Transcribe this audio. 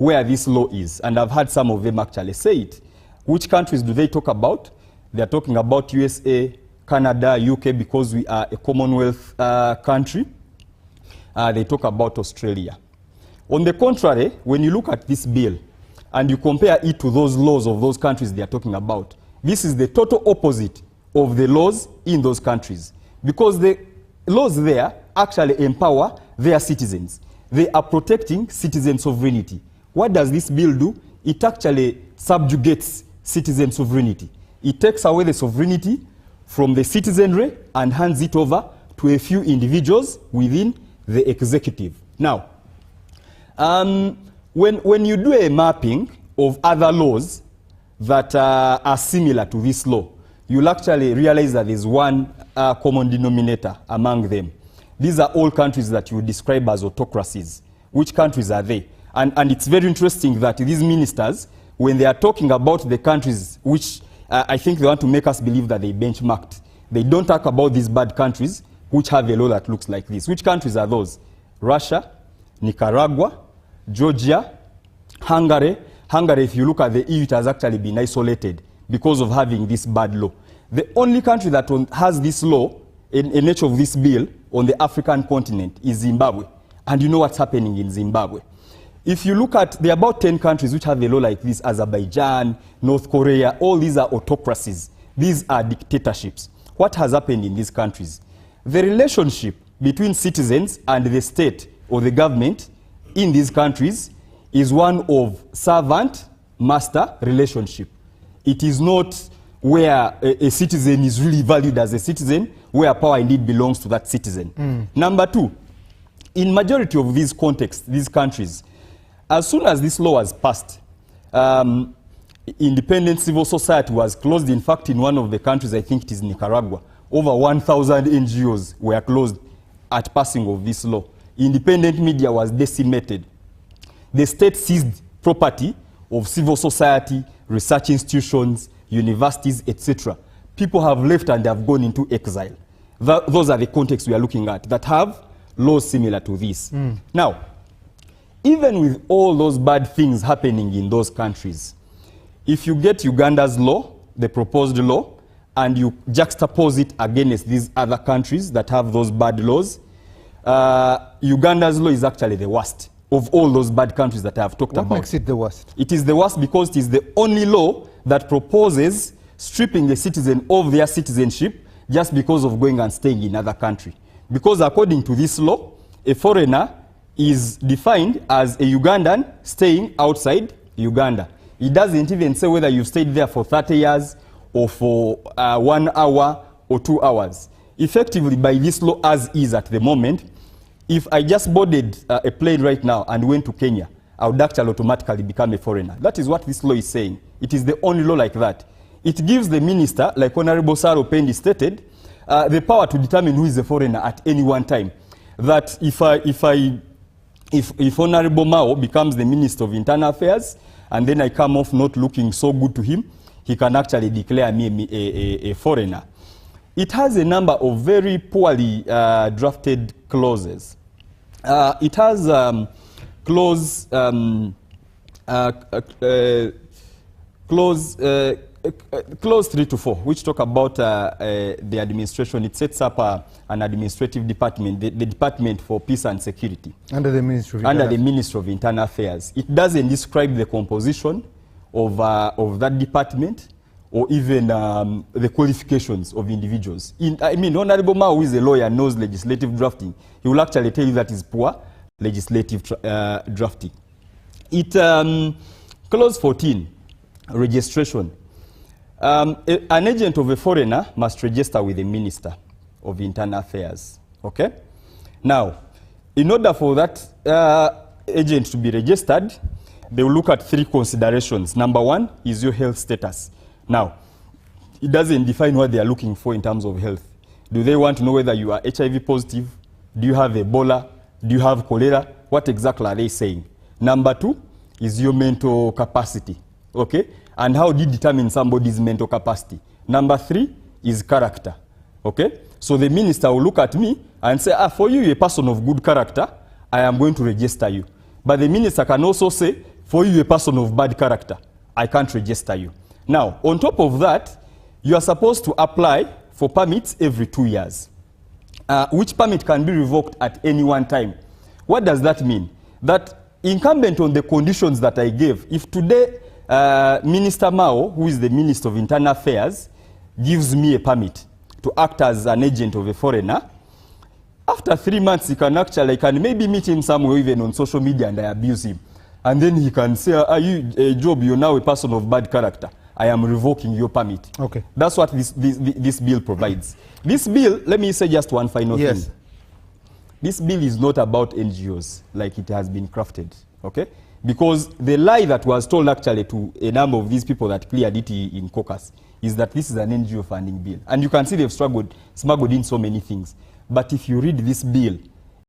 where this law is. And I've heard some of them actually say it. Which countries do they talk about? They're talking about USA, Canada, UK, because we are a Commonwealth country. They talk about Australia. On the contrary, when you look at this bill and you compare it to those laws of those countries they are talking about, this is the total opposite of the laws in those countries. Because the laws there actually empower their citizens. They are protecting citizen sovereignty. What does this bill do? It actually subjugates citizen sovereignty. It takes away the sovereignty from the citizenry and hands it over to a few individuals within the executive. Now, when you do a mapping of other laws that are similar to this law, you'll actually realize that there's one common denominator among them. These are all countries that you would describe as autocracies. Which countries are they? And it's very interesting that these ministers, when they are talking about the countries which I think they want to make us believe that they benchmarked, they don't talk about these bad countries which have a law that looks like this. Which countries are those? Russia, Nicaragua, Georgia, Hungary. Hungary, if you look at the EU, it has actually been isolated because of having this bad law. The only country that has this law, in nature of this bill, on the African continent is Zimbabwe. And you know what's happening in Zimbabwe. If you look at, there are about 10 countries which have a law like this: Azerbaijan, North Korea, all these are autocracies. These are dictatorships. What has happened in these countries? The relationship between citizens and the state or the government in these countries is one of servant-master relationship. It is not where a citizen is really valued as a citizen, where power indeed belongs to that citizen. Number two, in majority of these contexts, these countries, as soon as this law was passed, independent civil society was closed. In fact, in one of the countries, I think it is Nicaragua, over 1,000 NGOs were closed at passing of this law. Independent media was decimated. The state seized property of civil society, research institutions, universities, etc. People have left and they have gone into exile. Those are the contexts we are looking at that have laws similar to this. Now, even with all those bad things happening in those countries, if you get Uganda's law, the proposed law, and you juxtapose it against these other countries that have those bad laws, Uganda's law is actually the worst of all those bad countries that I have talked about. What makes it the worst? It is the worst because it is the only law that proposes stripping the citizen of their citizenship just because of going and staying in another country. Because according to this law, a foreigner is defined as a Ugandan staying outside Uganda. It doesn't even say whether you've stayed there for 30 years or for 1 hour or 2 hours. Effectively, by this law as is at the moment, if I just boarded a plane right now and went to Kenya, I would actually automatically become a foreigner. That is what this law is saying. It is the only law like that. It gives the minister, like Honorable Saro Pendi stated, the power to determine who is a foreigner at any one time. That if Honorable Mao becomes the Minister of Internal Affairs and then I come off not looking so good to him, he can actually declare me a foreigner. It has a number of very poorly drafted clauses. It has clause 3 to 4, which talk about the administration. It sets up an administrative department, the Department for Peace and Security. Under the Ministry of Internal Affairs. It doesn't describe the composition of that department or even the qualifications of individuals. Honorable Mao, who is a lawyer, knows legislative drafting. He will actually tell you that is poor legislative drafting. Clause 14, registration. An agent of a foreigner must register with the Minister of Internal Affairs. Okay? Now, in order for that agent to be registered, they will look at 3 considerations. Number 1 is your health status. Now, it doesn't define what they are looking for in terms of health. Do they want to know whether you are HIV positive? Do you have Ebola? Do you have cholera? What exactly are they saying? Number 2 is your mental capacity. Okay? And how do you determine somebody's mental capacity? Number 3 is character. Okay? So the minister will look at me and say, for you, you're a person of good character, I am going to register you. But the minister can also say, for you a person of bad character, I can't register you. Now, on top of that, you are supposed to apply for permits every 2 years, which permit can be revoked at any one time. What does that mean? That incumbent on the conditions that I gave, if today Minister Mao, who is the Minister of Internal Affairs, gives me a permit to act as an agent of a foreigner, after 3 months he can actually, I can maybe meet him somewhere even on social media and I abuse him. And then he can say, are you, Job, you're now a person of bad character. I am revoking your permit. Okay. That's what this bill provides. This bill, let me say just one final thing. This bill is not about NGOs like it has been crafted, okay? Because the lie that was told actually to a number of these people that cleared it in caucus is that this is an NGO funding bill. And you can see they've smuggled in so many things. But if you read this bill,